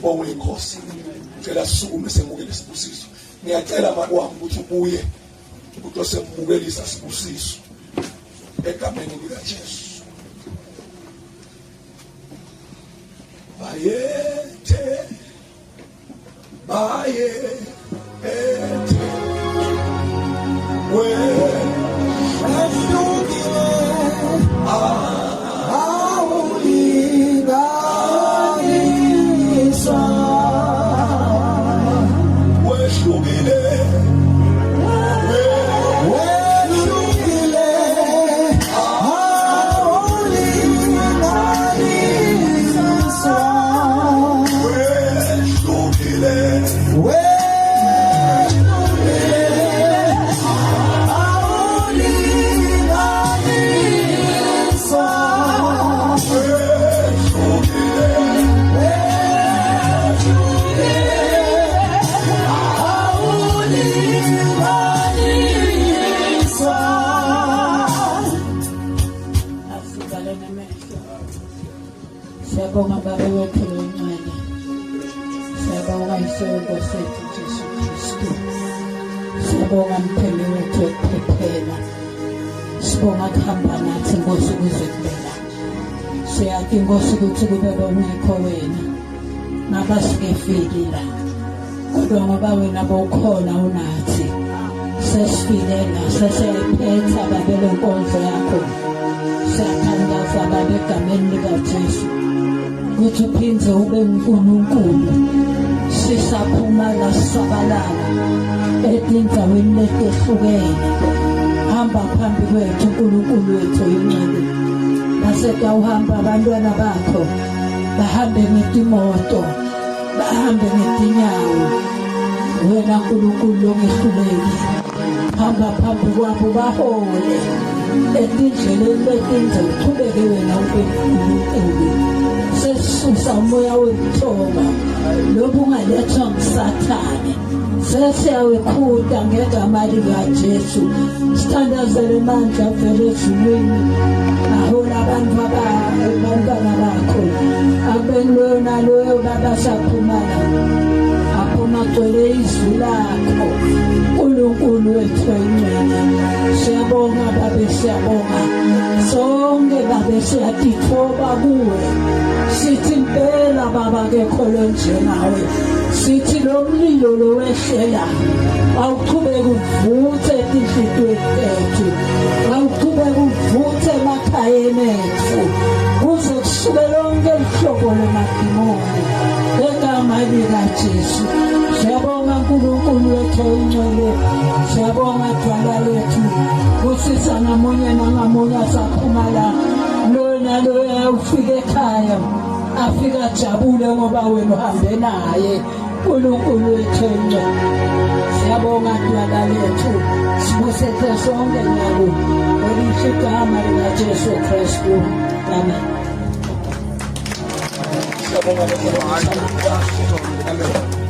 sibonge inkosi. Ngicela sisukume semukele Sibusiso. Ngiyacela makwami ukuthi ubuye ukuthi osembukelisa Sibusiso egameni lika Jesu. Bayethe Siyabonga Baba wethu omncane. Siyabonga isonto sethu Jesu Kristu. Siyabonga mpheli wethu ekuphephela. Sibonga kuhamba nathi Nkosi kuze kubela. Siyathi Nkosi ukuthi kube bongekho wena. Ngaba sikefiki la. Kodwa ngoba wena bowukhona unathi. Sesifike la sesiyayiphetha Baba le nkonzo yakho. Siyathandaza Baba egameni lika Jesu. Ukuthi uphindze ube uNkulunkulu sisaphuma la sabalala etindaweni letehlukene. Hamba phambi kwethu uNkulunkulu wethu oyingcwele. Naseka uhamba abantwana bakho bahambe ngetimoto bahambe ngetinyawo. Wena uNkulunkulu ongehluleki hamba phambi kwabo bahole etindleleni letinze uqhubeke wena ube uNkulunkulu. Sesisusa umoya wethoba lobu ungalethwa nguSathane. Sesiyawekhutha ngegama lika Jesu. Sithandazele amandla vele ezulwini. Ahola abantu abantwana bakho. Abenilona loyo Baba saphumala. Aphuma gcwele izwi lakho. uNkulunkulu wethu oyingcwele. Siyabonga Baba siyabonga. Sonke Baba siyatithoba kuwe. Sithi impela Baba akekho lonjengawe. Sithi lo mlilo lo wehlela awuqhubeke uvuthe ezinhliziyweni zethu. Awuqhubeke uvuthe emakhayeni ethu. Kuze kusuke lonke uhlobo lwemadimoni ngegama lika Jesu. Siyabonga uNkulunkulu wethu oyingcwele. Siyabonga Dwala lethu. Kusisa ngamunye nangamunye asaphuma la. Lona loya ufike ekhaya afika jabule ngoba wena uhambe naye uNkulunkulu wethu oyingcwele. Siyabonga Dwala lethu. Sibusethe sonke nyalo ngelihle igama lika Jesu Kristu. Amen. Siyabonga. Amen.